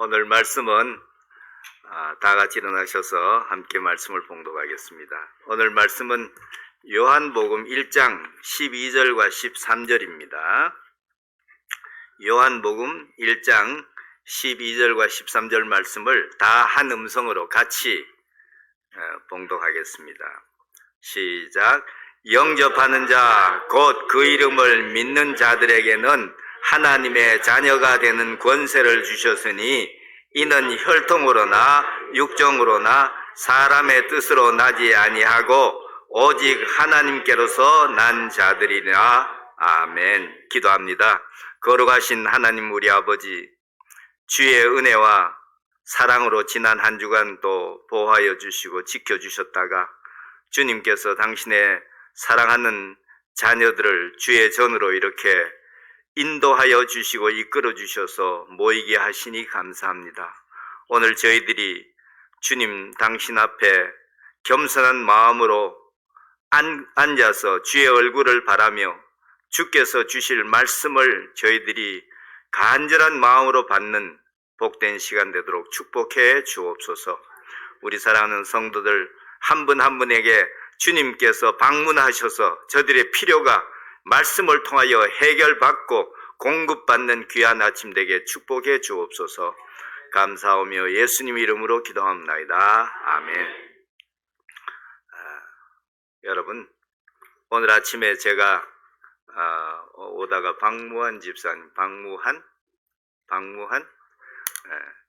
오늘 말씀은 다 같이 일어나셔서 함께 말씀을 봉독하겠습니다. 오늘 말씀은 요한복음 1장 12절과 13절입니다. 요한복음 1장 12절과 13절 말씀을 다 한 음성으로 같이 봉독하겠습니다. 시작. 영접하는 자, 곧 그 이름을 믿는 자들에게는 하나님의 자녀가 되는 권세를 주셨으니 이는 혈통으로나 육정으로나 사람의 뜻으로 나지 아니하고 오직 하나님께로서 난 자들이라. 아멘. 기도합니다. 거룩하신 하나님 우리 아버지, 주의 은혜와 사랑으로 지난 한 주간 또 보호하여 주시고 지켜주셨다가 주님께서 당신의 사랑하는 자녀들을 주의 전으로 이렇게 인도하여 주시고 이끌어 주셔서 모이게 하시니 감사합니다. 오늘 저희들이 주님 당신 앞에 겸손한 마음으로 앉아서 주의 얼굴을 바라며 주께서 주실 말씀을 저희들이 간절한 마음으로 받는 복된 시간 되도록 축복해 주옵소서. 우리 사랑하는 성도들 한 분 한 분에게 주님께서 방문하셔서 저들의 필요가 말씀을 통하여 해결받고 공급받는 귀한 아침 되게 축복해 주옵소서. 감사하며 예수님 이름으로 기도합나이다. 아멘. 여러분, 오늘 아침에 제가 오다가 박무한 집사님, 박무한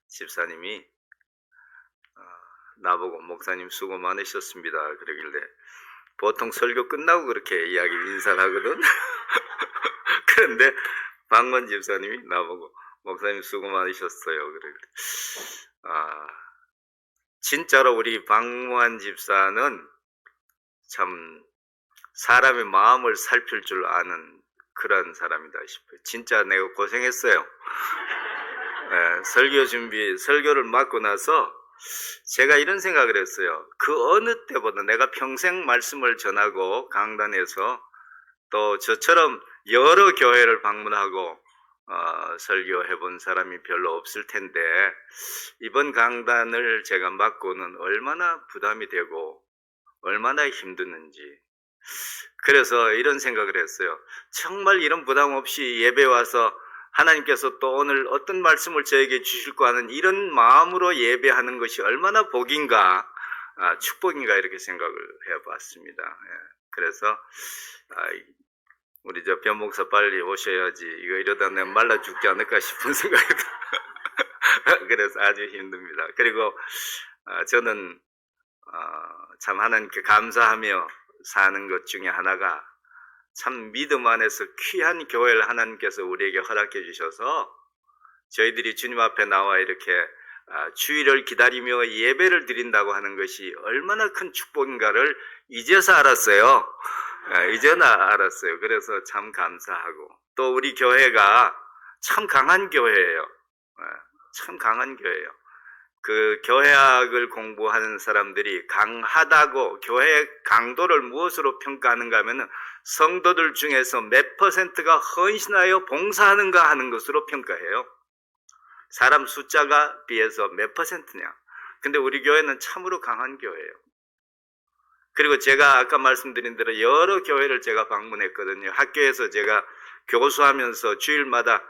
집사님이 나보고 목사님 수고 많으셨습니다 그러길래, 보통 설교 끝나고 그렇게 인사를 하거든. 그런데 박무한 집사님이 나보고 목사님 수고 많으셨어요 그러길래, 진짜로 우리 박무한 집사는 참 사람의 마음을 살필 줄 아는 그런 사람이다 싶어요. 진짜 내가 고생했어요. 설교를 맡고 나서 제가 이런 생각을 했어요. 그 어느 때보다 내가 평생 말씀을 전하고 강단에서 또 저처럼 여러 교회를 방문하고 설교해 본 사람이 별로 없을 텐데, 이번 강단을 제가 맡고는 얼마나 부담이 되고 얼마나 힘드는지, 그래서 이런 생각을 했어요. 정말 이런 부담 없이 예배 와서 하나님께서 또 오늘 어떤 말씀을 저에게 주실까 하는 이런 마음으로 예배하는 것이 얼마나 복인가, 축복인가, 이렇게 생각을 해봤습니다. 그래서 우리 변 목사 빨리 오셔야지, 이거 이러다 내가 말라 죽지 않을까 싶은 생각이 그래서 아주 힘듭니다. 그리고 저는 참 하나님께 감사하며 사는 것 중에 하나가, 참 믿음 안에서 귀한 교회를 하나님께서 우리에게 허락해 주셔서 저희들이 주님 앞에 나와 이렇게 주일을 기다리며 예배를 드린다고 하는 것이 얼마나 큰 축복인가를 이제서 알았어요. 이제는 알았어요. 그래서 참 감사하고, 또 우리 교회가 참 강한 교회예요. 참 강한 교회예요. 그 교회학을 공부하는 사람들이 강하다고 교회의 강도를 무엇으로 평가하는가 하면은 성도들 중에서 몇 퍼센트가 헌신하여 봉사하는가 하는 것으로 평가해요. 사람 숫자가 비해서 몇 퍼센트냐. 근데 우리 교회는 참으로 강한 교회예요. 그리고 제가 아까 말씀드린 대로 여러 교회를 제가 방문했거든요. 학교에서 제가 교수하면서 주일마다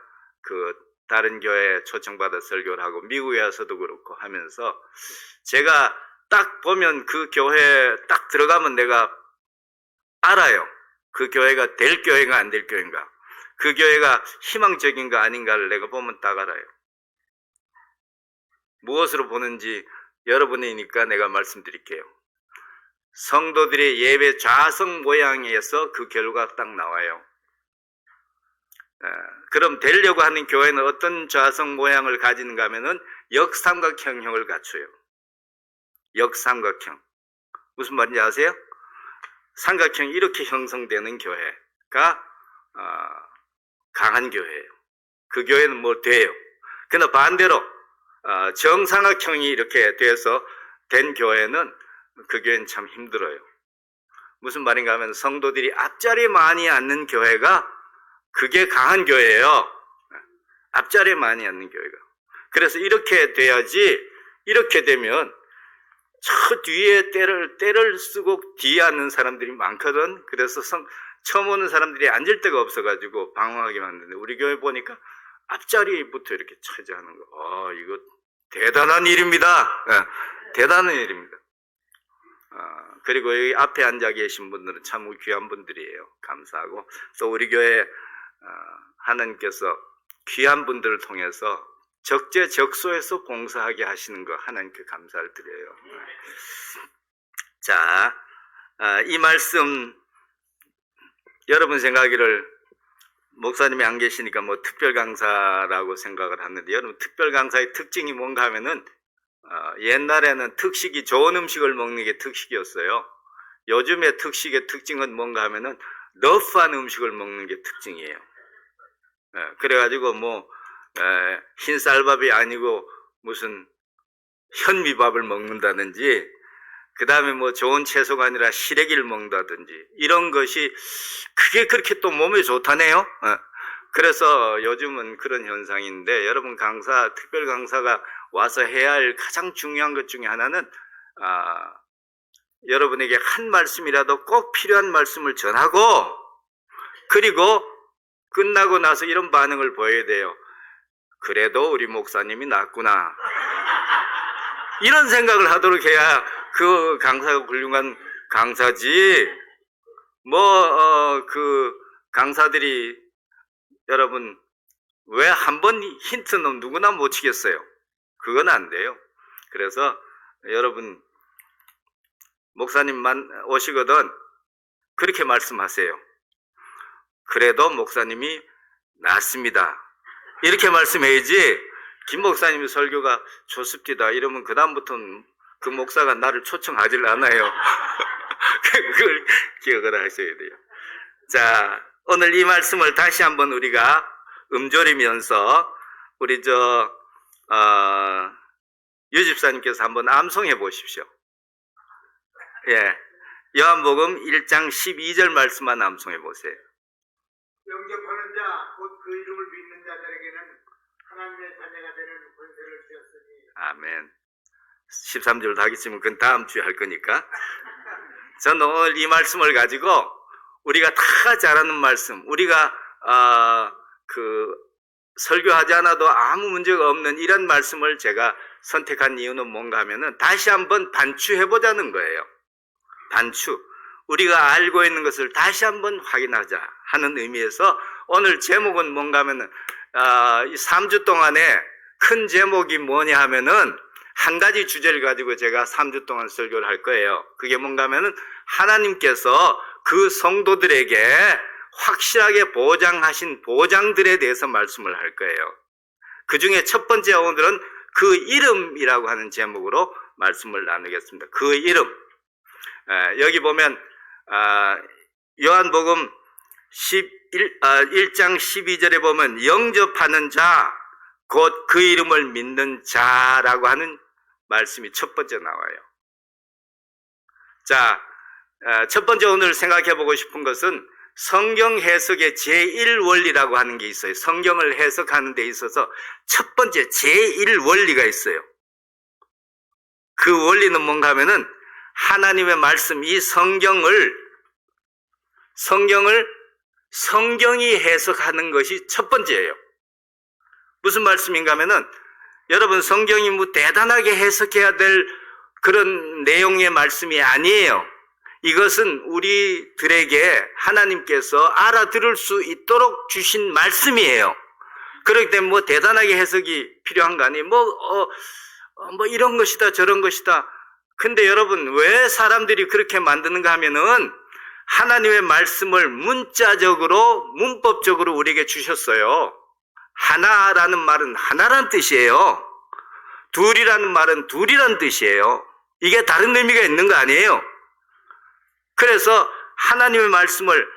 다른 교회에 초청받아 설교를 하고, 미국에 와서도 그렇고 하면서 제가 딱 보면 그 교회에 딱 들어가면 내가 알아요. 그 교회가 될 교회인가 안 될 교회인가, 그 교회가 희망적인가 아닌가를 내가 보면 딱 알아요. 무엇으로 보는지 여러분이니까 내가 말씀드릴게요. 성도들의 예배 좌석 모양에서 그 결과가 딱 나와요. 그럼 되려고 하는 교회는 어떤 좌석 모양을 가지는가 하면은 역삼각형형을 갖춰요. 역삼각형. 무슨 말인지 아세요? 삼각형이 이렇게 형성되는 교회가 강한 교회예요. 그 교회는 뭐 돼요. 그러나 반대로 정삼각형이 이렇게 돼서 된 교회는, 그 교회는 참 힘들어요. 무슨 말인가 하면 성도들이 앞자리에 많이 앉는 교회가 그게 강한 교회예요. 앞자리에 많이 앉는 교회가. 그래서 이렇게 돼야지, 이렇게 되면 저 뒤에 때를 쓰고 뒤에 앉는 사람들이 많거든. 그래서 처음 오는 사람들이 앉을 데가 없어가지고 방황하게 만드는데, 우리 교회 보니까 앞자리부터 이렇게 차지하는 거. 이거 대단한 일입니다. 대단한 일입니다. 그리고 여기 앞에 앉아 계신 분들은 참 귀한 분들이에요. 감사하고, 또 우리 교회 하나님께서 귀한 분들을 통해서 적재적소에서 봉사하게 하시는 거 하나님께 감사를 드려요. 자, 이 말씀 여러분 생각하기를 목사님이 안 계시니까 뭐 특별 강사라고 생각을 하는데, 여러분 특별 강사의 특징이 뭔가 하면은 옛날에는 특식이 좋은 음식을 먹는 게 특식이었어요. 요즘의 특식의 특징은 뭔가 하면은 러프한 음식을 먹는 게 특징이에요. 그래가지고 뭐 흰쌀밥이 아니고 무슨 현미밥을 먹는다든지, 그 다음에 뭐 좋은 채소가 아니라 시래기를 먹는다든지, 이런 것이 그게 그렇게 또 몸에 좋다네요. 그래서 요즘은 그런 현상인데, 여러분 특별 강사가 와서 해야 할 가장 중요한 것 중에 하나는 여러분에게 한 말씀이라도 꼭 필요한 말씀을 전하고, 그리고 끝나고 나서 이런 반응을 보여야 돼요. 그래도 우리 목사님이 낫구나, 이런 생각을 하도록 해야 그 강사가 훌륭한 강사지. 그 강사들이 여러분 왜 한 번 힌트는 누구나 못 치겠어요? 그건 안 돼요. 그래서 여러분 목사님만 오시거든 그렇게 말씀하세요. 그래도 목사님이 낫습니다, 이렇게 말씀해야지. 김 목사님이 설교가 좋습니다 이러면 그 다음부터는 그 목사가 나를 초청하질 않아요. 그걸 기억을 하셔야 돼요. 자, 오늘 이 말씀을 다시 한번 우리가 음조리면서 우리 유 집사님께서 한번 암송해 보십시오. 예, 요한복음 1장 12절 말씀만 암송해 보세요. 영접하는 자, 곧 그 이름을 믿는 자들에게는 하나님의 자녀가 되는 권세를 주었으니. 아멘. 13절도 하겠지만 그건 다음 주에 할 거니까. 저는 오늘 이 말씀을 가지고 우리가 다 잘하는 말씀, 우리가 설교하지 않아도 아무 문제가 없는 이런 말씀을 제가 선택한 이유는 뭔가 하면은 다시 한번 반추해보자는 거예요. 반추. 우리가 알고 있는 것을 다시 한번 확인하자 하는 의미에서 오늘 제목은 뭔가 하면은 이 3주 동안에 큰 제목이 뭐냐 하면은 한 가지 주제를 가지고 제가 3주 동안 설교를 할 거예요. 그게 뭔가 하면은 하나님께서 그 성도들에게 확실하게 보장하신 보장들에 대해서 말씀을 할 거예요. 그 중에 첫 번째 오늘은 그 이름이라고 하는 제목으로 말씀을 나누겠습니다. 그 이름. 여기 보면 요한복음 1장 12절에 보면 영접하는 자, 곧 그 이름을 믿는 자라고 하는 말씀이 첫 번째 나와요. 자, 첫 번째 오늘 생각해 보고 싶은 것은 성경 해석의 제1원리라고 하는 게 있어요. 성경을 해석하는 데 있어서 첫 번째 제1원리가 있어요. 그 원리는 뭔가 하면은 하나님의 말씀, 이 성경이 해석하는 것이 첫 번째예요. 무슨 말씀인가 하면은 여러분 성경이 뭐 대단하게 해석해야 될 그런 내용의 말씀이 아니에요. 이것은 우리들에게 하나님께서 알아들을 수 있도록 주신 말씀이에요. 그렇기 때문에 뭐 대단하게 해석이 필요한 거 아니에요. 뭐 이런 것이다 저런 것이다. 근데 여러분 왜 사람들이 그렇게 만드는가 하면은 하나님의 말씀을 문자적으로 문법적으로 우리에게 주셨어요. 하나라는 말은 하나란 뜻이에요. 둘이라는 말은 둘이란 뜻이에요. 이게 다른 의미가 있는 거 아니에요. 그래서 하나님의 말씀을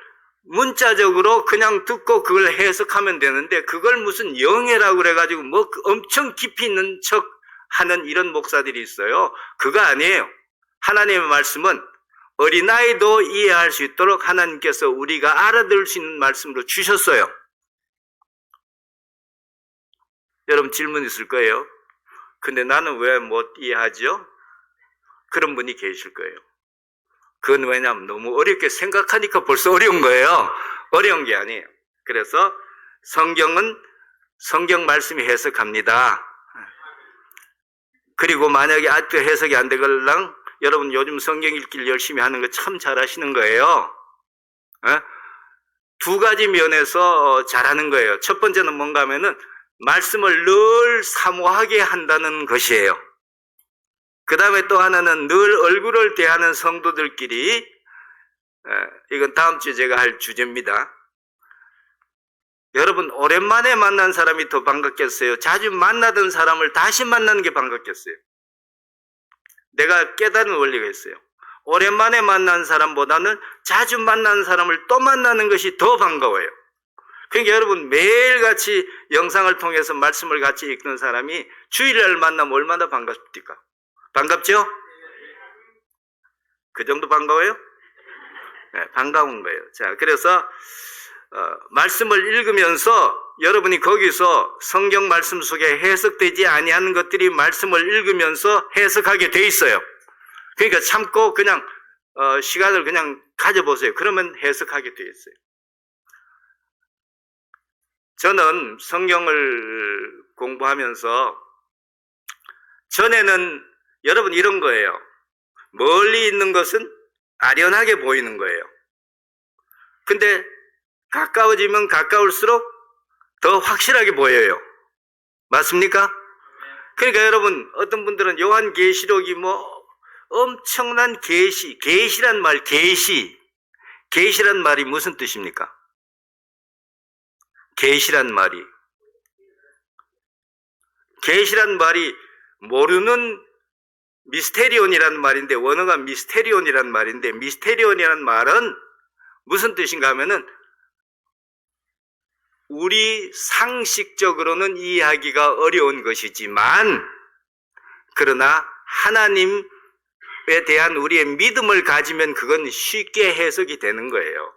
문자적으로 그냥 듣고 그걸 해석하면 되는데 그걸 무슨 영예라고 그래가지고 뭐 엄청 깊이 있는 척 하는 이런 목사들이 있어요. 그거 아니에요. 하나님의 말씀은 어린아이도 이해할 수 있도록 하나님께서 우리가 알아들을 수 있는 말씀으로 주셨어요. 여러분 질문 있을 거예요. 근데 나는 왜 못 이해하죠? 그런 분이 계실 거예요. 그건 왜냐하면 너무 어렵게 생각하니까 벌써 어려운 거예요. 어려운 게 아니에요. 그래서 성경은 성경 말씀이 해석합니다. 그리고 만약에 아직도 해석이 안 되걸랑 여러분 요즘 성경 읽기를 열심히 하는 거 참 잘하시는 거예요. 두 가지 면에서 잘하는 거예요. 첫 번째는 뭔가 하면은 말씀을 늘 사모하게 한다는 것이에요. 그 다음에 또 하나는 늘 얼굴을 대하는 성도들끼리, 이건 다음 주에 제가 할 주제입니다. 여러분 오랜만에 만난 사람이 더 반갑겠어요? 자주 만나던 사람을 다시 만나는 게 반갑겠어요? 내가 깨달은 원리가 있어요. 오랜만에 만난 사람보다는 자주 만난 사람을 또 만나는 것이 더 반가워요. 그러니까 여러분 매일같이 영상을 통해서 말씀을 같이 읽는 사람이 주일날 만나면 얼마나 반갑습니까? 반갑죠? 그 정도 반가워요? 네, 반가운 거예요. 자, 그래서 말씀을 읽으면서 여러분이 거기서 성경 말씀 속에 해석되지 아니하는 것들이 말씀을 읽으면서 해석하게 돼 있어요. 그러니까 참고 그냥 시간을 그냥 가져보세요. 그러면 해석하게 돼 있어요. 저는 성경을 공부하면서 전에는 여러분 이런 거예요. 멀리 있는 것은 아련하게 보이는 거예요. 근데 가까워지면 가까울수록 더 확실하게 보여요. 맞습니까? 그러니까 여러분 어떤 분들은 요한계시록이 뭐 엄청난 계시란 말, 계시란 말이 무슨 뜻입니까? 계시란 말이 모르는 미스테리온이라는 말인데, 원어가 미스테리온이라는 말인데, 미스테리온이라는 말은 무슨 뜻인가 하면은 우리 상식적으로는 이해하기가 어려운 것이지만 그러나 하나님에 대한 우리의 믿음을 가지면 그건 쉽게 해석이 되는 거예요.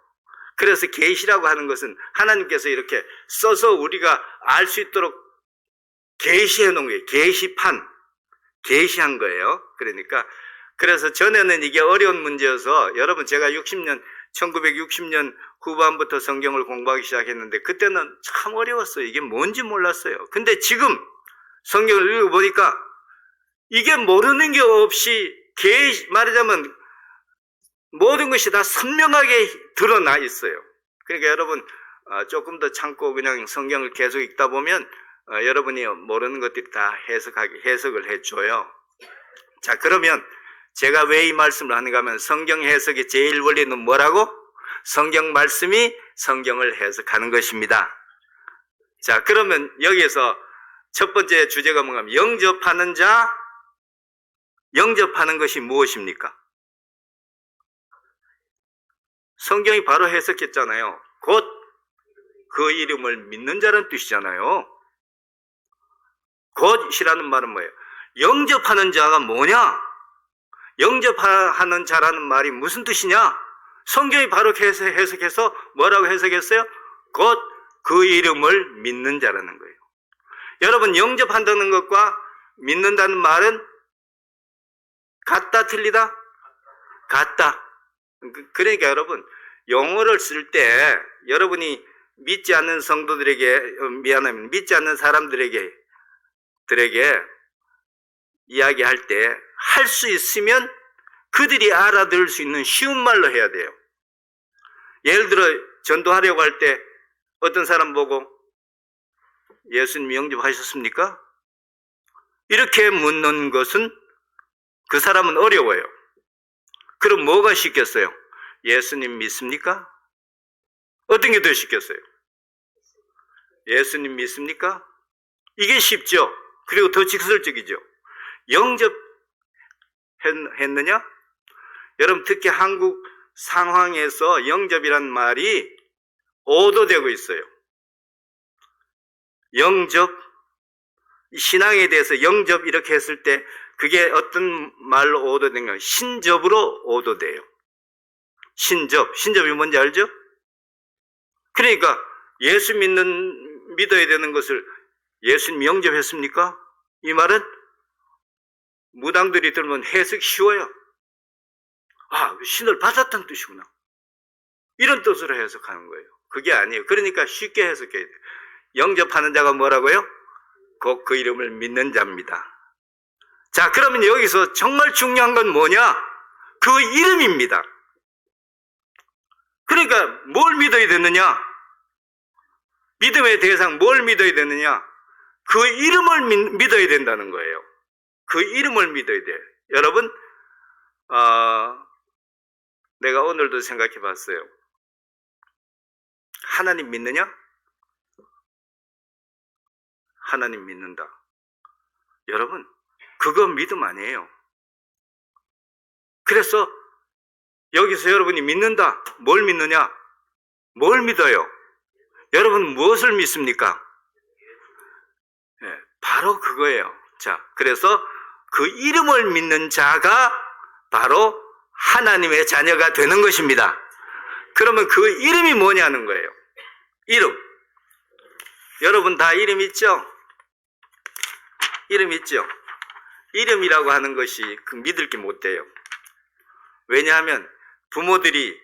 그래서 계시라고 하는 것은 하나님께서 이렇게 써서 우리가 알 수 있도록 계시해 놓은 거예요. 계시한 거예요. 그러니까 그래서 전에는 이게 어려운 문제여서 여러분 제가 1960년 후반부터 성경을 공부하기 시작했는데 그때는 참 어려웠어요. 이게 뭔지 몰랐어요. 근데 지금 성경을 읽어보니까 이게 모르는 게 없이 말하자면 모든 것이 다 선명하게 드러나 있어요. 그러니까 여러분 조금 더 참고 그냥 성경을 계속 읽다 보면 여러분이 모르는 것들이 다 해석을 해줘요. 자, 그러면 제가 왜 이 말씀을 하는가 하면 성경 해석의 제일 원리는 뭐라고? 성경 말씀이 성경을 해석하는 것입니다. 자, 그러면 여기에서 첫 번째 주제가 뭔가 하면 영접하는 것이 무엇입니까? 성경이 바로 해석했잖아요. 곧 그 이름을 믿는 자라는 뜻이잖아요. 곧이라는 말은 뭐예요? 영접하는 자가 뭐냐? 영접하는 자라는 말이 무슨 뜻이냐? 성경이 바로 해석해서 뭐라고 해석했어요? 곧 그 이름을 믿는 자라는 거예요. 여러분 영접한다는 것과 믿는다는 말은 같다 틀리다? 같다. 그러니까 여러분 용어를 쓸 때 여러분이 믿지 않는 성도들에게 믿지 않는 사람들에게 이야기할 때 할 수 있으면 그들이 알아들을 수 있는 쉬운 말로 해야 돼요. 예를 들어 전도하려고 할 때 어떤 사람 보고 예수님 영접하셨습니까? 이렇게 묻는 것은 그 사람은 어려워요. 그럼 뭐가 쉽겠어요? 예수님 믿습니까? 어떤 게 더 쉽겠어요? 예수님 믿습니까? 이게 쉽죠. 그리고 더 직설적이죠. 영접했느냐? 여러분 특히 한국 상황에서 영접이란 말이 오도되고 있어요. 영접, 신앙에 대해서 영접 이렇게 했을 때 그게 어떤 말로 오도된가? 신접으로 오도돼요. 신접이 뭔지 알죠? 그러니까 예수 믿어야 되는 것을 예수님 영접했습니까? 이 말은 무당들이 들으면 해석이 쉬워요. 아, 신을 받았다는 뜻이구나. 이런 뜻으로 해석하는 거예요. 그게 아니에요. 그러니까 쉽게 해석해야 돼요. 영접하는 자가 뭐라고요? 곧 그 이름을 믿는 자입니다. 자, 그러면 여기서 정말 중요한 건 뭐냐? 그 이름입니다. 그러니까 뭘 믿어야 되느냐? 믿음의 대상 뭘 믿어야 되느냐? 그 이름을 믿어야 된다는 거예요. 그 이름을 믿어야 돼요. 여러분, 내가 오늘도 생각해 봤어요. 하나님 믿느냐? 하나님 믿는다. 여러분, 그거 믿음 아니에요. 그래서 여기서 여러분이 믿는다. 뭘 믿느냐? 뭘 믿어요? 여러분 무엇을 믿습니까? 네, 바로 그거예요. 자, 그래서 그 이름을 믿는 자가 바로 하나님의 자녀가 되는 것입니다. 그러면 그 이름이 뭐냐는 거예요. 이름. 여러분 다 이름 있죠? 이름 있죠? 이름이라고 하는 것이 믿을 게 못 돼요. 왜냐하면 부모들이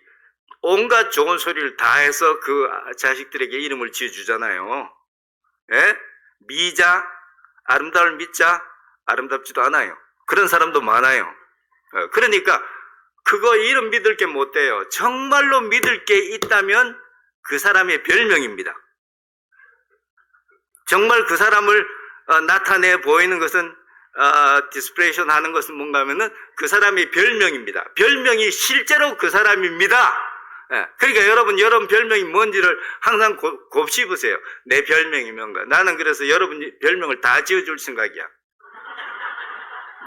온갖 좋은 소리를 다 해서 그 자식들에게 이름을 지어주잖아요. 예? 미자, 아름다울 미자, 아름답지도 않아요. 그런 사람도 많아요. 그러니까 그거 이름 믿을 게 못 돼요. 정말로 믿을 게 있다면 그 사람의 별명입니다. 정말 그 사람을 나타내 보이는 것은 디스플레이션 하는 것은 뭔가 하면은 그 사람의 별명입니다. 별명이 실제로 그 사람입니다. 그러니까 여러분 별명이 뭔지를 항상 곱씹으세요. 내 별명이 뭔가. 나는 그래서 여러분 별명을 다 지어줄 생각이야.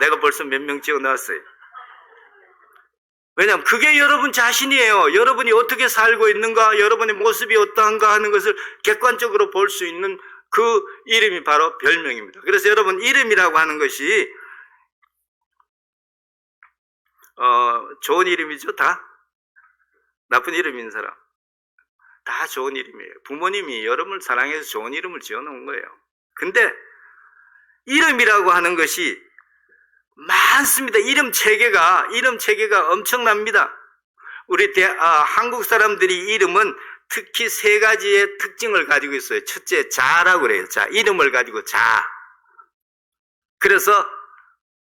내가 벌써 몇 명 지어놨어요. 왜냐하면 그게 여러분 자신이에요. 여러분이 어떻게 살고 있는가, 여러분의 모습이 어떠한가 하는 것을 객관적으로 볼 수 있는 그 이름이 바로 별명입니다. 그래서 여러분 이름이라고 하는 것이 좋은 이름이죠. 다 나쁜 이름 있는 사람 다 좋은 이름이에요. 부모님이 여러분을 사랑해서 좋은 이름을 지어놓은 거예요. 근데 이름이라고 하는 것이 많습니다. 이름 체계가 엄청납니다. 우리 한국 사람들이 이름은 특히 세 가지의 특징을 가지고 있어요. 첫째, 자라고 그래요. 자, 이름을 가지고 자. 그래서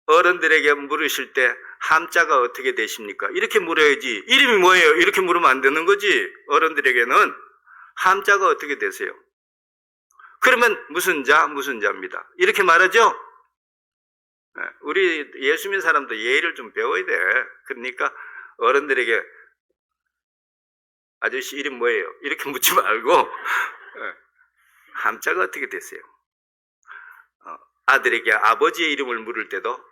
어른들에게 물으실 때 함자가 어떻게 되십니까? 이렇게 물어야지. 이름이 뭐예요? 이렇게 물으면 안 되는 거지. 어른들에게는 함자가 어떻게 되세요? 그러면 무슨 자입니다. 이렇게 말하죠? 우리 예수 믿는 사람도 예의를 좀 배워야 돼. 그러니까 어른들에게 아저씨 이름 뭐예요? 이렇게 묻지 말고 함자가 어떻게 되세요? 아들에게 아버지의 이름을 물을 때도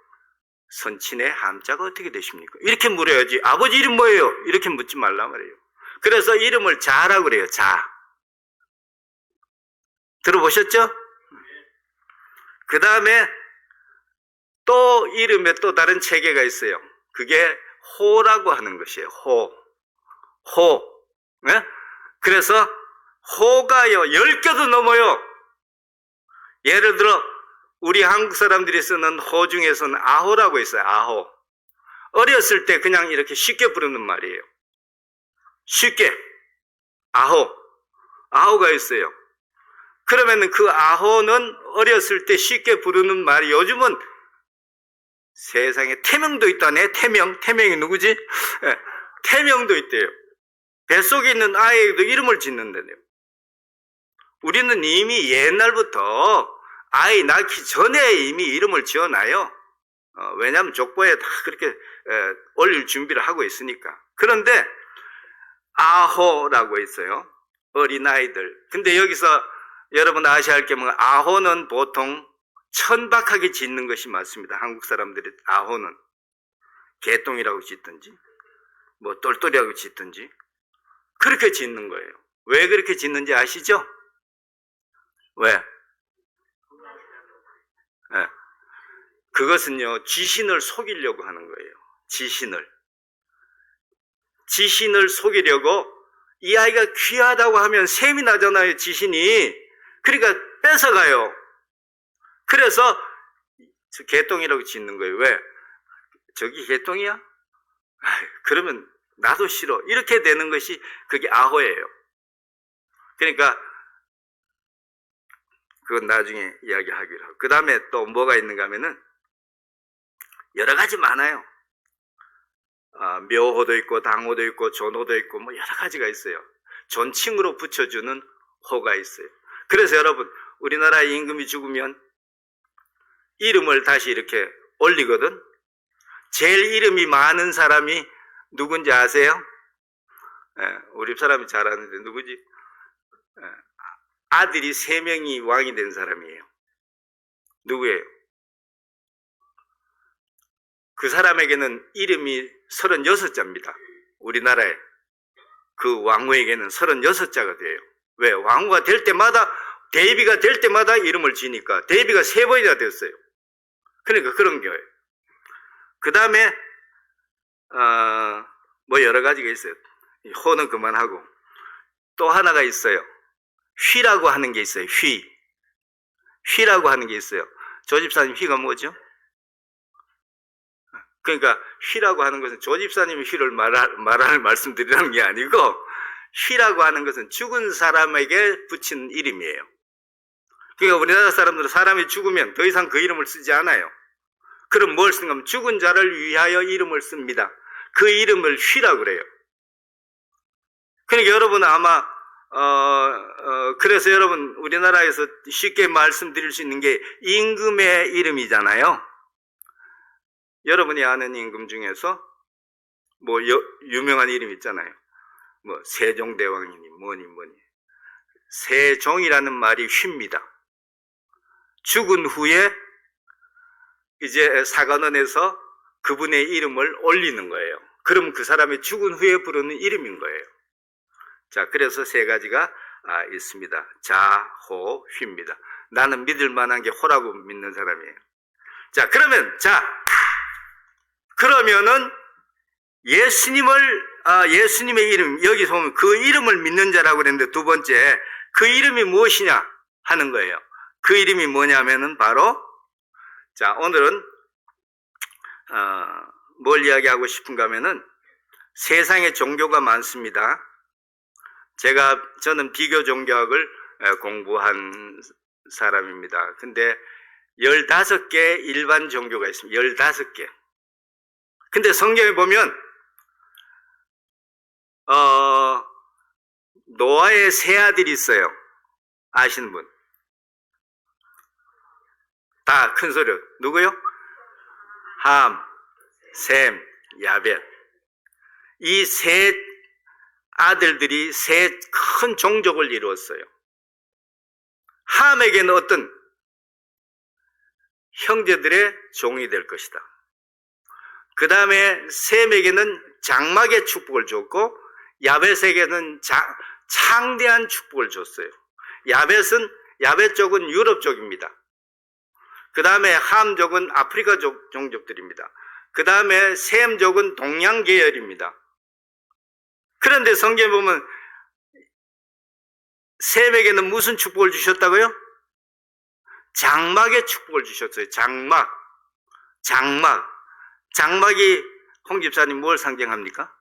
선친의 함자가 어떻게 되십니까? 이렇게 물어야지. 아버지 이름 뭐예요? 이렇게 묻지 말란 말이에요. 그래서 이름을 자라고 그래요. 자. 들어보셨죠? 그 다음에 또 이름에 또 다른 체계가 있어요. 그게 호라고 하는 것이에요. 호. 네? 그래서 호가요 10개도 넘어요. 예를 들어 우리 한국 사람들이 쓰는 호 중에서는 아호라고 있어요. 아호. 어렸을 때 그냥 이렇게 쉽게 부르는 말이에요. 쉽게 아호가 있어요. 그러면 그 아호는 어렸을 때 쉽게 부르는 말이 요즘은 세상에 태명도 있다네. 태명이 누구지? 태명도 있대요. 뱃속에 있는 아이에도 이름을 짓는다네요. 우리는 이미 옛날부터 아이 낳기 전에 이미 이름을 지어놔요. 왜냐하면 족보에 다 그렇게 올릴 준비를 하고 있으니까. 그런데 아호라고 있어요. 어린아이들. 근데 여기서 여러분 아셔야 할 게 뭔가 아호는 보통 천박하게 짓는 것이 맞습니다. 한국 사람들이 아호는 개똥이라고 짓든지 뭐 똘똘이라고 짓든지 그렇게 짓는 거예요. 왜 그렇게 짓는지 아시죠? 왜? 네. 그것은요 지신을 속이려고 하는 거예요. 지신을 속이려고 이 아이가 귀하다고 하면 셈이 나잖아요. 지신이. 그러니까 뺏어가요. 그래서 개똥이라고 짓는 거예요. 왜? 저기 개똥이야? 그러면 나도 싫어. 이렇게 되는 것이 그게 아호예요. 그러니까 그건 나중에 이야기하기로 하고. 그 다음에 또 뭐가 있는가 하면은 여러 가지 많아요. 묘호도 있고 당호도 있고 존호도 있고 뭐 여러 가지가 있어요. 존칭으로 붙여주는 호가 있어요. 그래서 여러분 우리나라 임금이 죽으면 이름을 다시 이렇게 올리거든. 제일 이름이 많은 사람이 누군지 아세요? 우리 사람이 잘 아는데 누구지? 아들이 3명이 왕이 된 사람이에요. 누구예요? 그 사람에게는 이름이 36자입니다. 우리나라에. 그 왕후에게는 36자가 돼요. 왜? 왕후가 될 때마다, 데이비가 될 때마다 이름을 지니까 데이비가 3번이나 됐어요. 그러니까 그런 거예요. 그 다음에 뭐 여러 가지가 있어요. 호는 그만하고 또 하나가 있어요. 휘라고 하는 게 있어요. 휘라고 하는 게 있어요. 조집사님 휘가 뭐죠? 그러니까 휘라고 하는 것은 조집사님이 휘를 말씀드리라는 게 아니고, 휘라고 하는 것은 죽은 사람에게 붙이는 이름이에요. 그러니까 우리나라 사람들은 사람이 죽으면 더 이상 그 이름을 쓰지 않아요. 그럼 뭘 쓰냐면 죽은 자를 위하여 이름을 씁니다. 그 이름을 휘라고 그래요. 그러니까 여러분은 아마 그래서 여러분 우리나라에서 쉽게 말씀드릴 수 있는 게 임금의 이름이잖아요. 여러분이 아는 임금 중에서 뭐 유명한 이름 있잖아요. 뭐 세종대왕이니 뭐니. 세종이라는 말이 휘입니다. 죽은 후에 이제 사관원에서 그분의 이름을 올리는 거예요. 그럼 그 사람이 죽은 후에 부르는 이름인 거예요. 자, 그래서 3가지가 있습니다. 자, 호, 휘입니다. 나는 믿을 만한 게 호라고 믿는 사람이에요. 자, 그러면은 예수님의 이름, 여기서 보면 그 이름을 믿는 자라고 그랬는데 두 번째, 그 이름이 무엇이냐 하는 거예요. 그 이름이 뭐냐면은 바로, 자, 오늘은, 뭘 이야기하고 싶은가 하면은 세상에 종교가 많습니다. 저는 비교 종교학을 공부한 사람입니다. 근데 15개 일반 종교가 있습니다. 15개. 근데 성경에 보면 노아의 3아들이 있어요. 아시는 분? 다 큰 소리로. 누구요? 함, 셈, 야벳. 이 3 아들들이 3 큰 종족을 이루었어요. 함에게는 어떤 형제들의 종이 될 것이다. 그 다음에 셈에게는 장막의 축복을 줬고, 야벳에게는 창대한 축복을 줬어요. 야벳 쪽은 유럽 쪽입니다. 그 다음에 함족은 아프리카 종족들입니다. 그 다음에 셈족은 동양 계열입니다. 그런데 성경에 보면 셈에게는 무슨 축복을 주셨다고요? 장막의 축복을 주셨어요. 장막이 홍 집사님 뭘 상징합니까?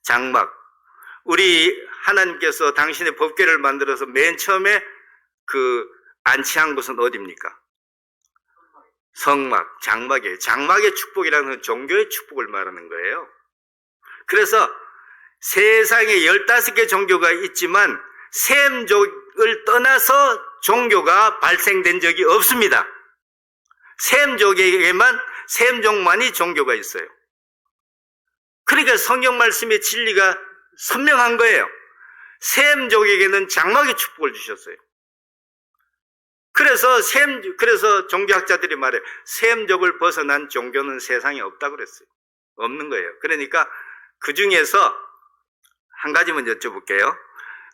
장막. 우리 하나님께서 당신의 법궤를 만들어서 맨 처음에 안치한 곳은 어디입니까? 성막, 장막이에요. 장막의 축복이라는 건 종교의 축복을 말하는 거예요. 그래서 세상에 15개 종교가 있지만 셈족을 떠나서 종교가 발생된 적이 없습니다. 셈족만이 종교가 있어요. 그러니까 성경 말씀의 진리가 선명한 거예요. 셈족에게는 장막의 축복을 주셨어요. 그래서 종교학자들이 말해요. 셈족을 벗어난 종교는 세상에 없다고 그랬어요. 없는 거예요. 그러니까 그 중에서 한 가지만 여쭤볼게요.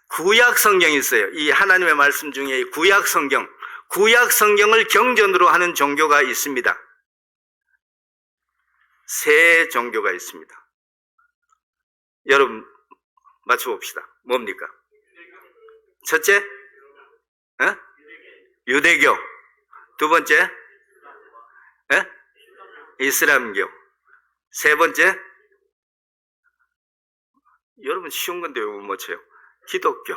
구약 성경이 있어요. 이 하나님의 말씀 중에 구약 성경을 경전으로 하는 종교가 있습니다. 3 종교가 있습니다. 여러분 맞춰봅시다. 뭡니까? 첫째? 유대교. 두 번째, 예? 이슬람교. 세 번째, 여러분 쉬운 건데 왜 못 맞춰요? 기독교.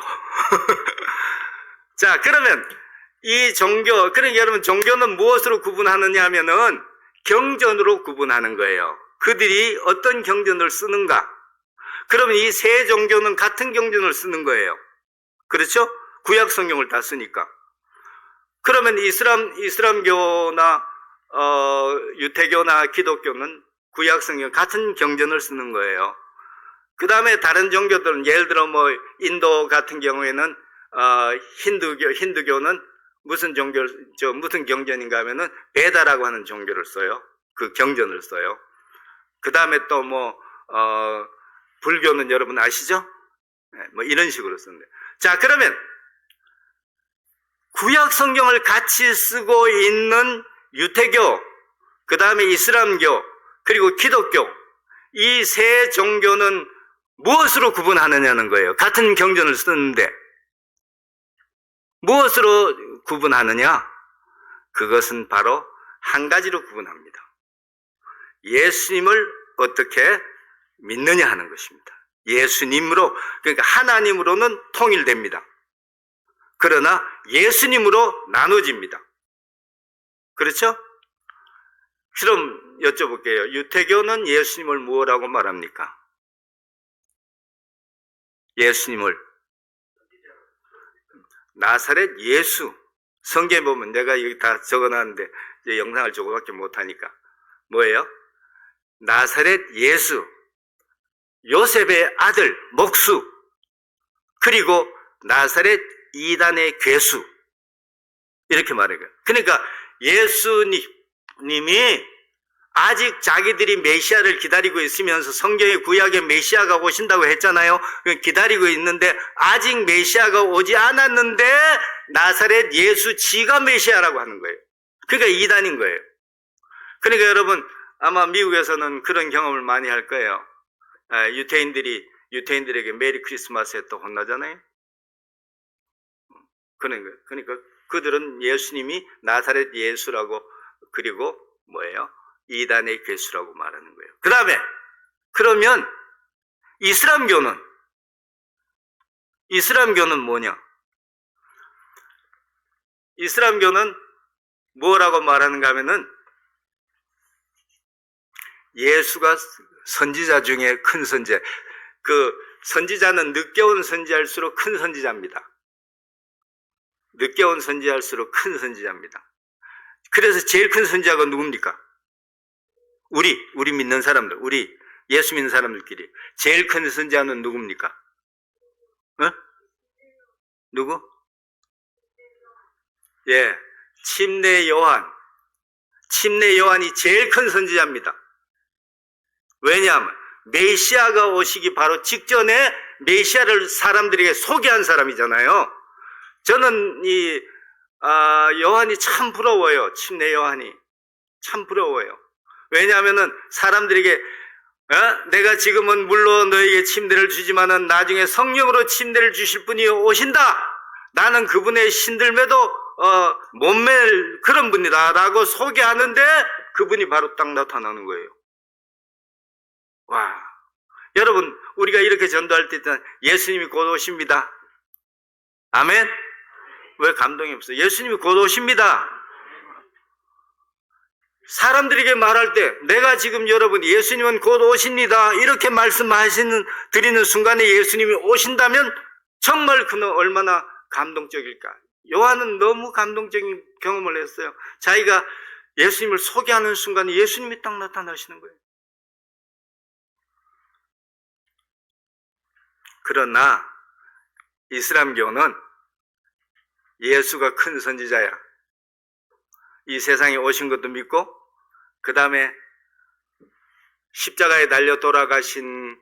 자, 그러면 이 종교, 그러니까 여러분 종교는 무엇으로 구분하느냐 하면은 경전으로 구분하는 거예요. 그들이 어떤 경전을 쓰는가? 그러면 이 세 종교는 같은 경전을 쓰는 거예요. 그렇죠? 구약 성경을 다 쓰니까. 그러면 이슬람교나 유태교나 기독교는 구약 성경 같은 경전을 쓰는 거예요. 그 다음에 다른 종교들은 예를 들어 뭐 인도 같은 경우에는 힌두교는 무슨 경전인가 하면은 베다라고 하는 종교를 써요. 그 경전을 써요. 그 다음에 또 불교는 여러분 아시죠? 네, 뭐 이런 식으로 쓰는데. 자, 그러면 구약 성경을 같이 쓰고 있는 유태교, 그 다음에 이슬람교, 그리고 기독교, 이 세 종교는 무엇으로 구분하느냐는 거예요. 같은 경전을 쓰는데 무엇으로 구분하느냐? 그것은 바로 한 가지로 구분합니다. 예수님을 어떻게 믿느냐 하는 것입니다. 예수님으로, 그러니까 하나님으로는 통일됩니다. 그러나 예수님으로 나눠집니다. 그렇죠? 그럼 여쭤볼게요. 유태교는 예수님을 무엇라고 말합니까? 예수님을 나사렛 예수. 성경에 보면 내가 여기 다 적어놨는데 이제 영상을 조금밖에 못하니까 뭐예요? 나사렛 예수, 요셉의 아들 목수, 그리고 나사렛 이단의 괴수, 이렇게 말해요. 그러니까 예수님이 아직 자기들이 메시아를 기다리고 있으면서 성경의 구약에 메시아가 오신다고 했잖아요. 기다리고 있는데 아직 메시아가 오지 않았는데 나사렛 예수 지가 메시아라고 하는 거예요. 그러니까 이단인 거예요. 그러니까 여러분 아마 미국에서는 그런 경험을 많이 할 거예요. 유태인들에게 메리 크리스마스 했다 혼나잖아요. 그러니까 그들은 예수님이 나사렛 예수라고, 그리고 뭐예요? 이단의 괴수라고 말하는 거예요. 그 다음에 그러면 이슬람교는 뭐냐? 이슬람교는 뭐라고 말하는가 하면은 예수가 선지자 중에 큰 선지자. 그 선지자는 늦게 온 선지자일수록 큰 선지자입니다. 늦게 온 선지자일수록 큰 선지자입니다. 그래서 제일 큰 선지자가 누굽니까? 우리 믿는 사람들, 우리 예수 믿는 사람들끼리 제일 큰 선지자는 누굽니까? 어? 누구? 예, 침례 요한. 침례 요한이 제일 큰 선지자입니다. 왜냐하면 메시아가 오시기 바로 직전에 메시아를 사람들에게 소개한 사람이잖아요. 저는 요한이 참 부러워요. 침례 요한이 참 부러워요. 왜냐하면은 사람들에게 내가 지금은 물론 너에게 침례를 주지만은 나중에 성령으로 침례를 주실 분이 오신다. 나는 그분의 신들매도 못 맬 그런 분이다라고 소개하는데 그분이 바로 딱 나타나는 거예요. 와, 여러분 우리가 이렇게 전도할 때 예수님이 곧 오십니다. 아멘. 왜 감동이 없어요? 예수님이 곧 오십니다. 사람들에게 말할 때 내가 지금 여러분 예수님은 곧 오십니다 이렇게 드리는 순간에 예수님이 오신다면 정말 그는 얼마나 감동적일까. 요한은 너무 감동적인 경험을 했어요. 자기가 예수님을 소개하는 순간에 예수님이 딱 나타나시는 거예요. 그러나 이슬람교는 예수가 큰 선지자야. 이 세상에 오신 것도 믿고 그 다음에 십자가에 달려 돌아가신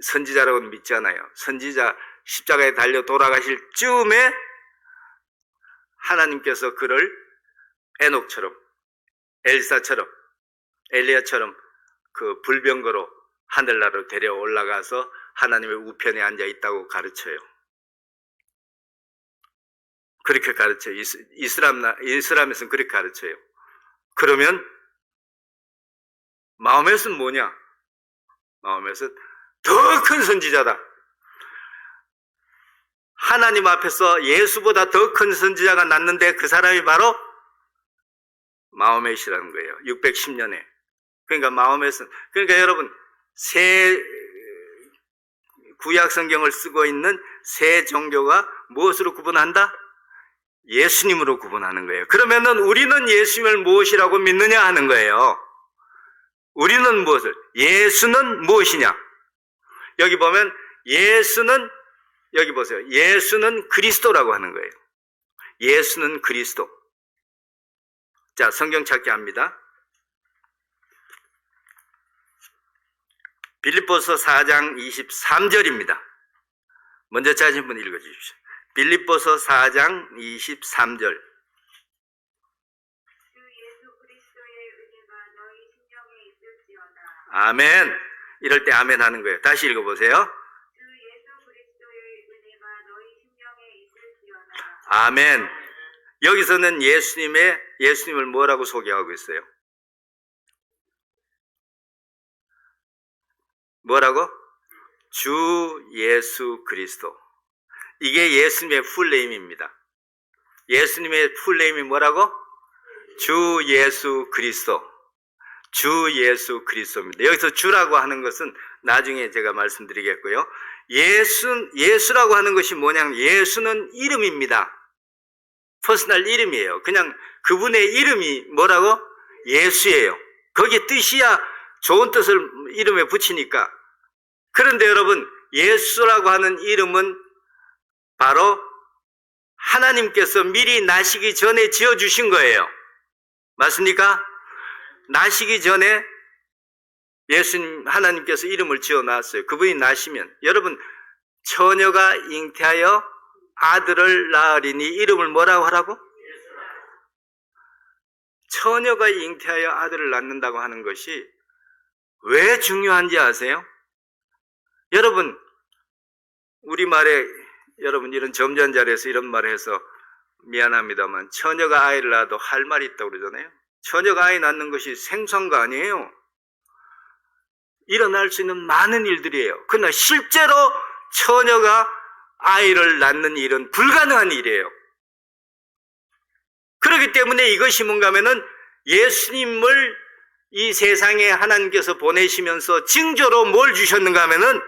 선지자라고는 믿지 않아요. 선지자 십자가에 달려 돌아가실 즈음에 하나님께서 그를 에녹처럼, 엘사처럼, 엘리야처럼 그 불병거로 하늘나라로 데려 올라가서 하나님의 우편에 앉아 있다고 가르쳐요. 그렇게 가르쳐요. 이슬람에서는 그렇게 가르쳐요. 그러면 마호멧은 뭐냐? 마호멧은 더 큰 선지자다. 하나님 앞에서 예수보다 더 큰 선지자가 났는데 그 사람이 바로 마호멧이라는 거예요. 610년에. 그러니까 마호멧은, 그러니까 여러분, 구약 성경을 쓰고 있는 새 종교가 무엇으로 구분한다? 예수님으로 구분하는 거예요. 그러면은 우리는 예수님을 무엇이라고 믿느냐 하는 거예요. 우리는 무엇을? 예수는 무엇이냐? 여기 보면 예수는, 여기 보세요. 예수는 그리스도라고 하는 거예요. 예수는 그리스도. 자, 성경 찾기 합니다. 빌립보서 4장 23절입니다. 먼저 찾으신 분 읽어주십시오. 빌립보서 4장 23절. 아멘. 이럴 때 아멘 하는 거예요. 다시 읽어보세요. 아멘. 여기서는 예수님을 뭐라고 소개하고 있어요? 뭐라고? 주 예수 그리스도. 이게 예수님의 풀네임입니다. 예수님의 풀네임이 뭐라고? 주 예수 그리스도. 주 예수 그리스도입니다. 여기서 주라고 하는 것은 나중에 제가 말씀드리겠고요. 예수라고 하는 것이 뭐냐면 예수는 이름입니다. 퍼스널 이름이에요. 그냥 그분의 이름이 뭐라고? 예수예요. 거기에 뜻이야 좋은 뜻을 이름에 붙이니까. 그런데 여러분, 예수라고 하는 이름은 바로 하나님께서 미리 나시기 전에 지어주신 거예요. 맞습니까? 나시기 전에 예수님, 하나님께서 이름을 지어놨어요. 그분이 나시면, 여러분, 처녀가 잉태하여 아들을 낳으리니 이름을 뭐라고 하라고? 처녀가 잉태하여 아들을 낳는다고 하는 것이 왜 중요한지 아세요? 여러분, 우리말에, 여러분, 이런 점잖은 자리에서 이런 말을 해서 미안합니다만, 처녀가 아이를 낳아도 할 말이 있다고 그러잖아요. 처녀가 아이 낳는 것이 생소한 거 아니에요. 일어날 수 있는 많은 일들이에요. 그러나 실제로 처녀가 아이를 낳는 일은 불가능한 일이에요. 그렇기 때문에 이것이 뭔가 하면은 예수님을 이 세상에 하나님께서 보내시면서 징조로 뭘 주셨는가 하면은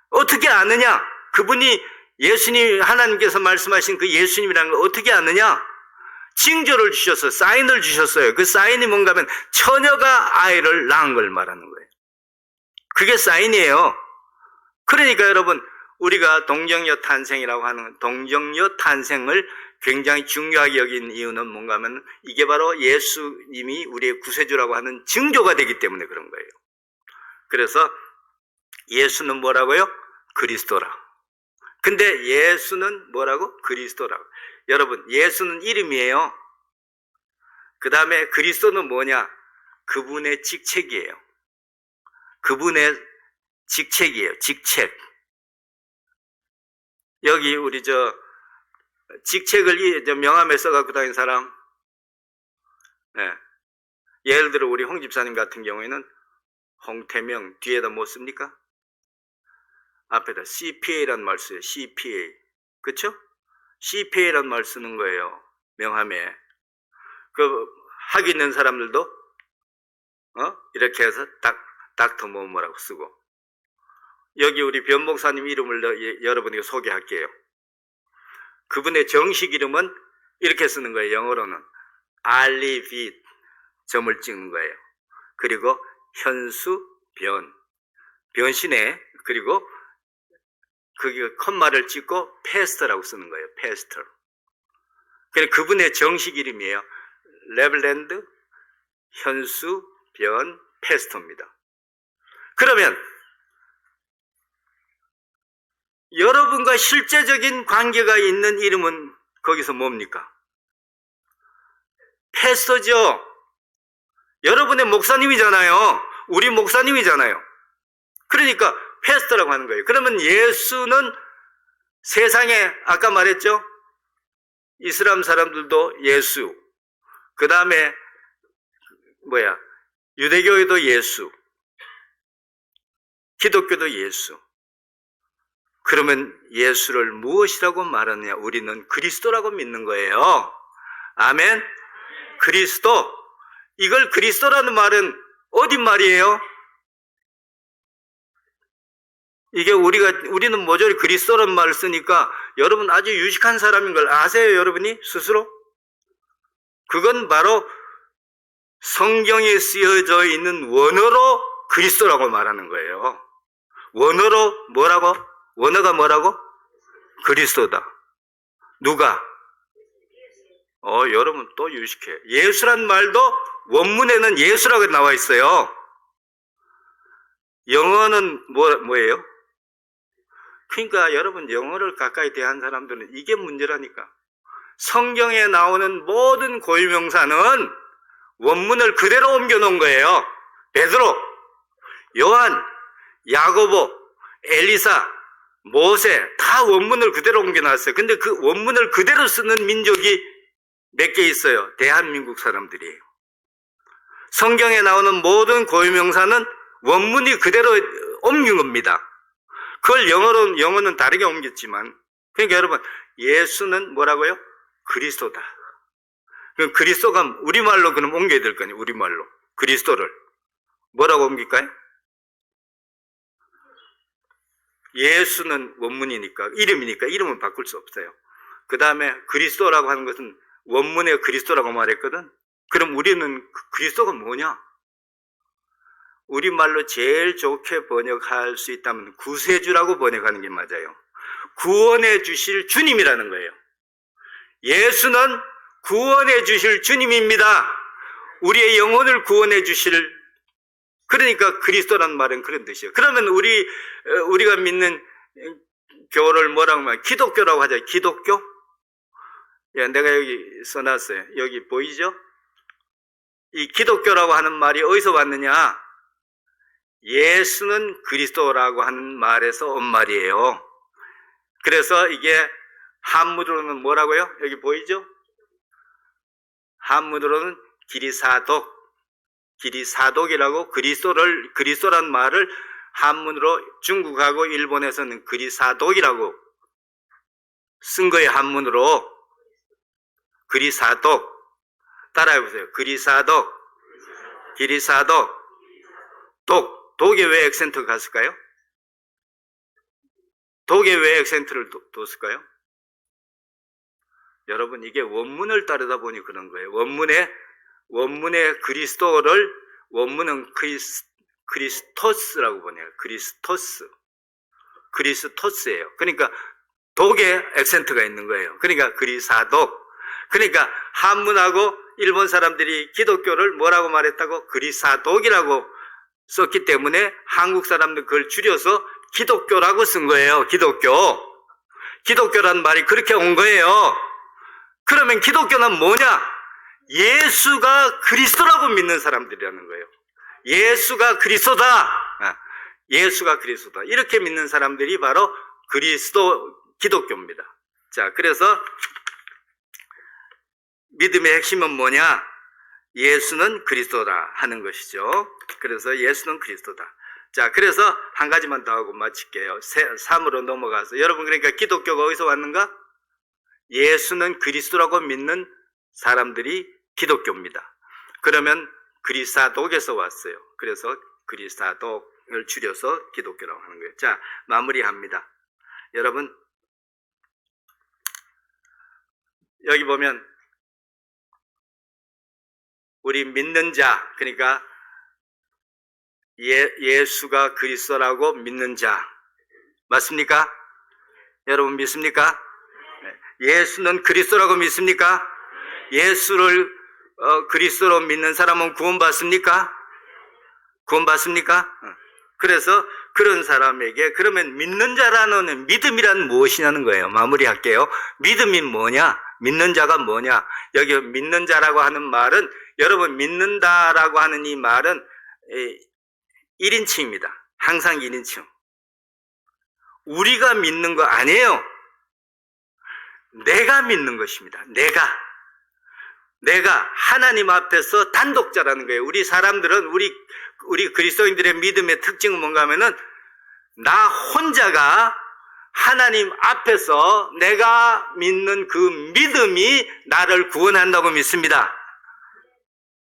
어떻게 아느냐? 그분이 예수님, 하나님께서 말씀하신 그 예수님이라는 걸 어떻게 아느냐? 징조를 주셔서 사인을 주셨어요. 그 사인이 뭔가 하면 처녀가 아이를 낳은 걸 말하는 거예요. 그게 사인이에요. 그러니까 여러분, 우리가 동정녀 탄생이라고 하는 동정녀 탄생을 굉장히 중요하게 여긴 이유는 뭔가 하면 이게 바로 예수님이 우리의 구세주라고 하는 징조가 되기 때문에 그런 거예요. 그래서 예수는 뭐라고요? 그리스도라. 근데 예수는 뭐라고? 그리스도라고. 여러분, 예수는 이름이에요. 그 다음에 그리스도는 뭐냐? 그분의 직책이에요. 그분의 직책이에요. 직책. 여기 우리 직책을 명함에 써갖고 다니는 사람, 네. 예를 들어 우리 홍 집사님 같은 경우에는 홍태명 뒤에다 뭐 씁니까? 앞에다 CPA라는 말 써요. CPA. 그쵸? CPA라는 말 쓰는 거예요. 명함에. 학 있는 사람들도, 이렇게 해서 닥터 뭐라고 쓰고. 여기 우리 변 목사님 이름을 여러분에게 소개할게요. 그분의 정식 이름은 이렇게 쓰는 거예요. 영어로는 알리빗 점을 찍는 거예요. 그리고 현수 변신에, 그리고 거기 컴마를 찍고 패스터라고 쓰는 거예요. 패스터. 그래서 그분의 정식 이름이에요. 레블랜드 현수 패스터입니다. 그러면 여러분과 실제적인 관계가 있는 이름은 거기서 뭡니까? 패스터죠. 여러분의 목사님이잖아요. 우리 목사님이잖아요. 그러니까 패스터라고 하는 거예요. 그러면 예수는 세상에, 아까 말했죠? 이슬람 사람들도 예수, 그 다음에 유대교에도 예수, 기독교도 예수. 그러면 예수를 무엇이라고 말하느냐? 우리는 그리스도라고 믿는 거예요. 아멘. 그리스도. 이걸 그리스도라는 말은 어디 말이에요? 이게 우리는 모조리 그리스도라는 말을 쓰니까 여러분 아주 유식한 사람인 걸 아세요, 여러분이 스스로? 그건 바로 성경에 쓰여져 있는 원어로 그리스도라고 말하는 거예요. 원어로 뭐라고? 원어가 뭐라고? 그리스도다. 누가? 여러분 또 유식해. 예수란 말도 원문에는 예수라고 나와 있어요. 영어는 뭐예요? 그러니까 여러분 영어를 가까이 대한 사람들은 이게 문제라니까. 성경에 나오는 모든 고유명사는 원문을 그대로 옮겨놓은 거예요. 베드로, 요한, 야고보, 엘리사, 모세 다 원문을 그대로 옮겨놨어요. 근데 그 원문을 그대로 쓰는 민족이 몇 개 있어요. 대한민국 사람들이에요. 성경에 나오는 모든 고유명사는 원문이 그대로 옮긴 겁니다. 그걸 영어는 다르게 옮겼지만, 그러니까 여러분, 예수는 뭐라고요? 그리스도다. 그럼 그리스도가 우리말로 그럼 옮겨야 될 거 아니에요? 우리말로. 그리스도를. 뭐라고 옮길까요? 예수는 원문이니까, 이름이니까 이름은 바꿀 수 없어요. 그 다음에 그리스도라고 하는 것은 원문에 그리스도라고 말했거든? 그럼 우리는 그리스도가 뭐냐? 우리말로 제일 좋게 번역할 수 있다면 구세주라고 번역하는 게 맞아요. 구원해 주실 주님이라는 거예요. 예수는 구원해 주실 주님입니다. 우리의 영혼을 구원해 주실, 그러니까 그리스도라는 말은 그런 뜻이에요. 그러면 우리가 믿는 교를 뭐라고 말해요? 기독교라고 하죠. 기독교? 예, 내가 여기 써놨어요. 여기 보이죠? 이 기독교라고 하는 말이 어디서 왔느냐? 예수는 그리스도라고 하는 말에서 온 말이에요. 그래서 이게 한문으로는 뭐라고요? 여기 보이죠? 한문으로는 기리사독이라고 그리스도란 말을 한문으로 중국하고 일본에서는 그리사독이라고 쓴 거예요. 한문으로. 그리사독. 따라해보세요. 그리사독. 독에 왜 액센트가 갔을까요? 독에 왜 액센트를 뒀을까요? 여러분, 이게 원문을 따르다 보니 그런 거예요. 원문의 그리스도를, 원문은 크리스토스라고 보내요. 크리스토스예요. 그러니까 독에 액센트가 있는 거예요. 그러니까 그리사독. 그러니까 한문하고 일본 사람들이 기독교를 뭐라고 말했다고? 그리사독이라고 썼기 때문에 한국 사람들 그걸 줄여서 기독교라고 쓴 거예요. 기독교라는 말이 그렇게 온 거예요. 그러면 기독교는 뭐냐? 예수가 그리스도라고 믿는 사람들이라는 거예요. 예수가 그리스도다. 이렇게 믿는 사람들이 바로 기독교입니다. 자, 그래서 믿음의 핵심은 뭐냐? 예수는 그리스도다 하는 것이죠. 그래서 예수는 그리스도다. 자, 그래서 한 가지만 더 하고 마칠게요. 3으로 넘어가서. 여러분, 그러니까 기독교가 어디서 왔는가? 예수는 그리스도라고 믿는 사람들이 기독교입니다. 그러면 그리사독에서 왔어요. 그래서 그리사독을 줄여서 기독교라고 하는 거예요. 자, 마무리합니다. 여러분, 여기 보면 우리 믿는 자, 그러니까 예수가 그리스도라고 믿는 자, 맞습니까? 여러분 믿습니까? 예수는 그리스도라고 믿습니까? 예수를 그리스도로 믿는 사람은 구원받습니까? 그래서 그런 사람에게, 그러면 믿는 자라는 믿음이란 무엇이냐는 거예요. 마무리할게요. 믿음이 뭐냐? 믿는 자가 뭐냐? 여기 믿는 자라고 하는 말은, 여러분 믿는다라고 하는 이 말은 1인칭입니다. 항상 1인칭. 우리가 믿는 거 아니에요. 내가 믿는 것입니다. 내가 하나님 앞에서 단독자라는 거예요. 우리 사람들은 우리 그리스도인들의 믿음의 특징은 뭔가 하면은 나 혼자가 하나님 앞에서 내가 믿는 그 믿음이 나를 구원한다고 믿습니다.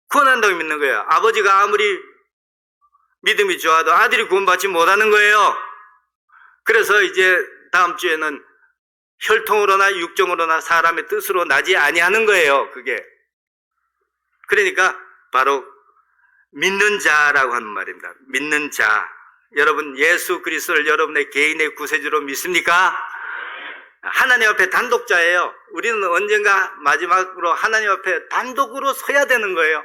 구원한다고 믿는 거예요. 아버지가 아무리 믿음이 좋아도 아들이 구원받지 못하는 거예요. 그래서 이제 다음 주에는 혈통으로나 육정으로나 사람의 뜻으로 나지 아니하는 거예요. 그게. 그러니까 바로 믿는 자라고 하는 말입니다. 믿는 자. 여러분 예수 그리스도를 여러분의 개인의 구세주로 믿습니까? 하나님 앞에 단독자예요. 우리는 언젠가 마지막으로 하나님 앞에 단독으로 서야 되는 거예요.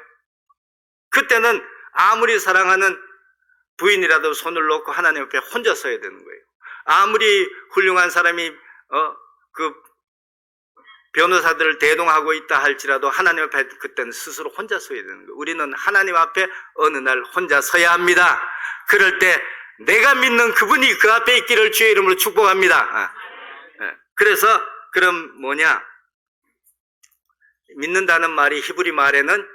그때는 아무리 사랑하는 부인이라도 손을 놓고 하나님 앞에 혼자 서야 되는 거예요. 아무리 훌륭한 사람이 그 변호사들을 대동하고 있다 할지라도 하나님 앞에 그때는 스스로 혼자 서야 되는 거예요. 우리는 하나님 앞에 어느 날 혼자 서야 합니다. 그럴 때 내가 믿는 그분이 그 앞에 있기를 주의 이름으로 축복합니다. 그래서 그럼 뭐냐? 믿는다는 말이 히브리 말에는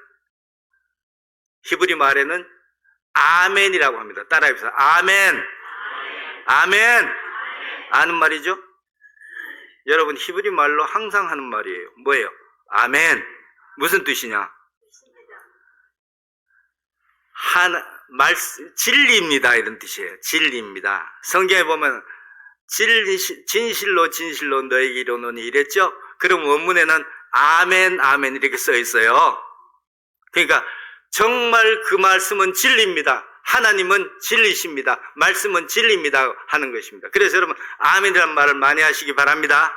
아멘이라고 합니다. 따라해보세요. 아멘. 아멘. 아는 말이죠? 여러분 히브리 말로 항상 하는 말이에요. 뭐예요? 아멘. 무슨 뜻이냐? 진리입니다. 이런 뜻이에요. 진리입니다. 성경에 보면 진실로 너에게 이르노니 이랬죠? 그럼 원문에는 아멘 아멘 이렇게 써 있어요. 그러니까 정말 그 말씀은 진리입니다. 하나님은 진리십니다. 말씀은 진리입니다 하는 것입니다. 그래서 여러분 아멘이라는 말을 많이 하시기 바랍니다.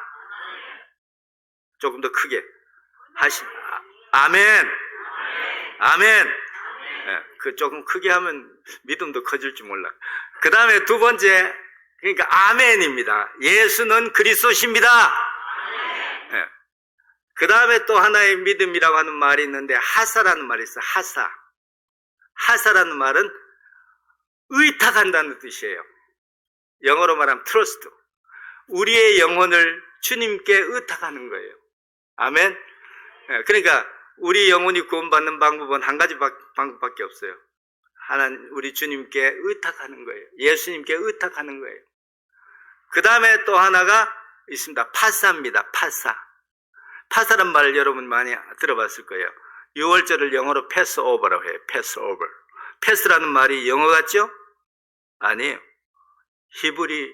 조금 더 크게 아멘. 아멘. 그 조금 크게 하면 믿음도 커질지 몰라. 그 다음에 두 번째, 그러니까 아멘입니다. 예수는 그리스도십니다. 그 다음에 또 하나의 믿음이라고 하는 말이 있는데 하사라는 말이 있어요. 하사라는 말은 의탁한다는 뜻이에요. 영어로 말하면 trust. 우리의 영혼을 주님께 의탁하는 거예요. 아멘. 그러니까 우리 영혼이 구원받는 방법은 한 가지 방법밖에 없어요. 하나님, 우리 주님께 의탁하는 거예요. 예수님께 의탁하는 거예요. 그 다음에 또 하나가 있습니다. 파사입니다. 파사란 말을 여러분 많이 들어봤을 거예요. 6월절을 영어로 패스오버라고 해요. 패스오버. 패스라는 말이 영어 같죠? 아니에요. 히브리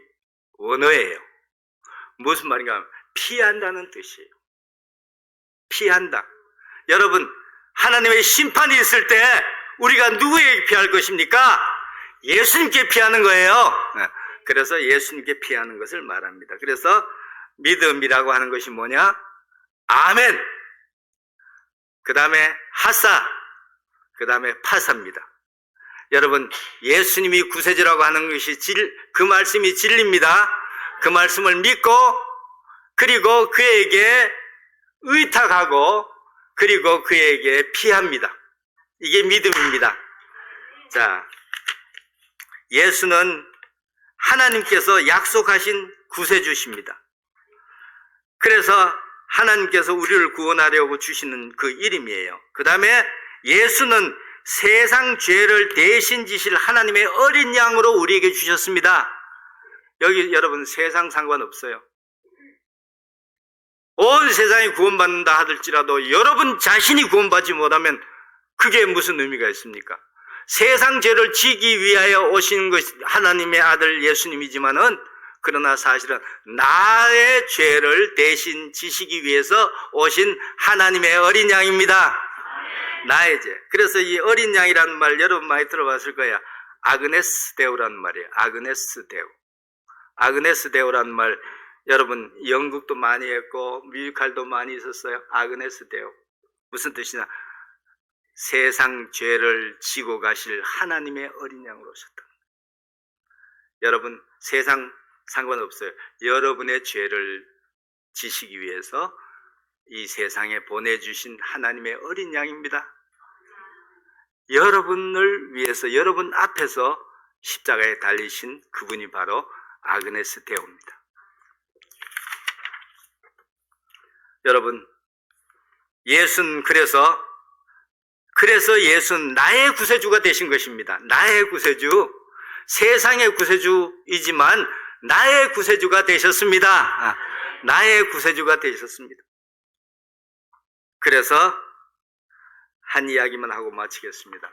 원어예요. 무슨 말인가 하면 피한다는 뜻이에요. 피한다. 여러분, 하나님의 심판이 있을 때 우리가 누구에게 피할 것입니까? 예수님께 피하는 거예요. 그래서 예수님께 피하는 것을 말합니다. 그래서 믿음이라고 하는 것이 뭐냐? 아멘. 그 다음에 하사. 그 다음에 파사입니다. 여러분, 예수님이 구세주라고 하는 것이 그 말씀이 진리입니다. 그 말씀을 믿고 그리고 그에게 의탁하고 그리고 그에게 피합니다. 이게 믿음입니다. 자, 예수는 하나님께서 약속하신 구세주십니다. 그래서 하나님께서 우리를 구원하려고 주시는 그 이름이에요. 그 다음에 예수는 세상 죄를 대신 지실 하나님의 어린 양으로 우리에게 주셨습니다. 여기 여러분 세상 상관없어요. 온 세상이 구원받는다 하들지라도 여러분 자신이 구원받지 못하면 그게 무슨 의미가 있습니까? 세상 죄를 지기 위하여 오신 것이 하나님의 아들 예수님이지만은 그러나 사실은 나의 죄를 대신 지시기 위해서 오신 하나님의 어린 양입니다. 나의 죄. 그래서 이 어린 양이라는 말 여러분 많이 들어봤을 거예요. 아그네스 데우라는 말이에요. 아그네스 데우. 아그네스 데우라는 말 여러분 연극도 많이 했고 뮤지컬도 많이 있었어요. 아그네스 데우. 무슨 뜻이냐? 세상 죄를 지고 가실 하나님의 어린 양으로 오셨다. 여러분 세상 상관없어요. 여러분의 죄를 지시기 위해서 이 세상에 보내주신 하나님의 어린 양입니다. 여러분을 위해서 여러분 앞에서 십자가에 달리신 그분이 바로 아그네스 데우입니다. 여러분, 예수는 그래서 예수는 나의 구세주가 되신 것입니다. 나의 구세주, 세상의 구세주이지만 나의 구세주가 되셨습니다. 나의 구세주가 되셨습니다. 그래서 한 이야기만 하고 마치겠습니다.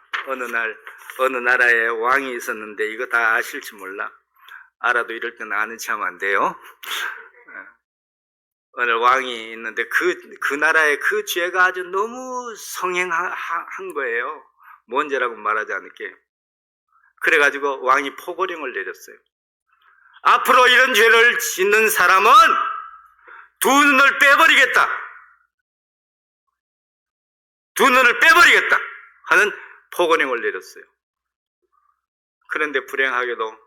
어느 나라에 왕이 있었는데, 이거 다 아실지 몰라. 알아도 이럴 때는 아는 척하면 안 돼요. 어느 왕이 있는데 그 나라의 그 죄가 아주 너무 성행한 거예요. 뭔 죄라고 말하지 않을게요. 그래가지고 왕이 포고령을 내렸어요. 앞으로 이런 죄를 짓는 사람은 두 눈을 빼버리겠다. 두 눈을 빼버리겠다 하는 포고령을 내렸어요. 그런데 불행하게도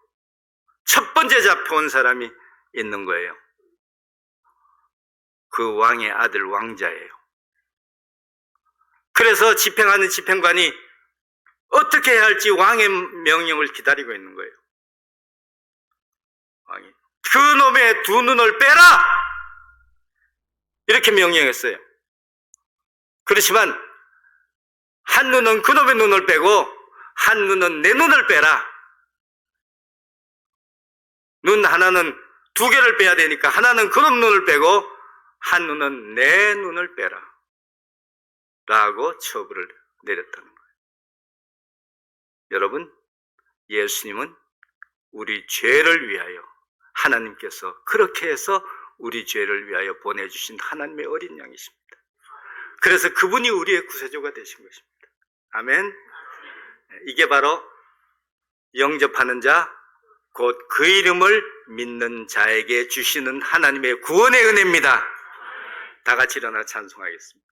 첫 번째 잡혀온 사람이 있는 거예요. 그 왕의 아들 왕자예요. 그래서 집행하는 집행관이 어떻게 해야 할지 왕의 명령을 기다리고 있는 거예요. 왕이 그 놈의 두 눈을 빼라! 이렇게 명령했어요. 그렇지만 한 눈은 그놈의 눈을 빼고 한 눈은 내 눈을 빼라. 눈 하나는 두 개를 빼야 되니까 하나는 그놈 눈을 빼고 한 눈은 내 눈을 빼라 라고 처벌을 내렸다는 거예요. 여러분, 예수님은 우리 죄를 위하여, 하나님께서 그렇게 해서 우리 죄를 위하여 보내주신 하나님의 어린 양이십니다. 그래서 그분이 우리의 구세주가 되신 것입니다. 아멘. 이게 바로 영접하는 자, 곧 그 이름을 믿는 자에게 주시는 하나님의 구원의 은혜입니다. 다 같이 일어나 찬송하겠습니다.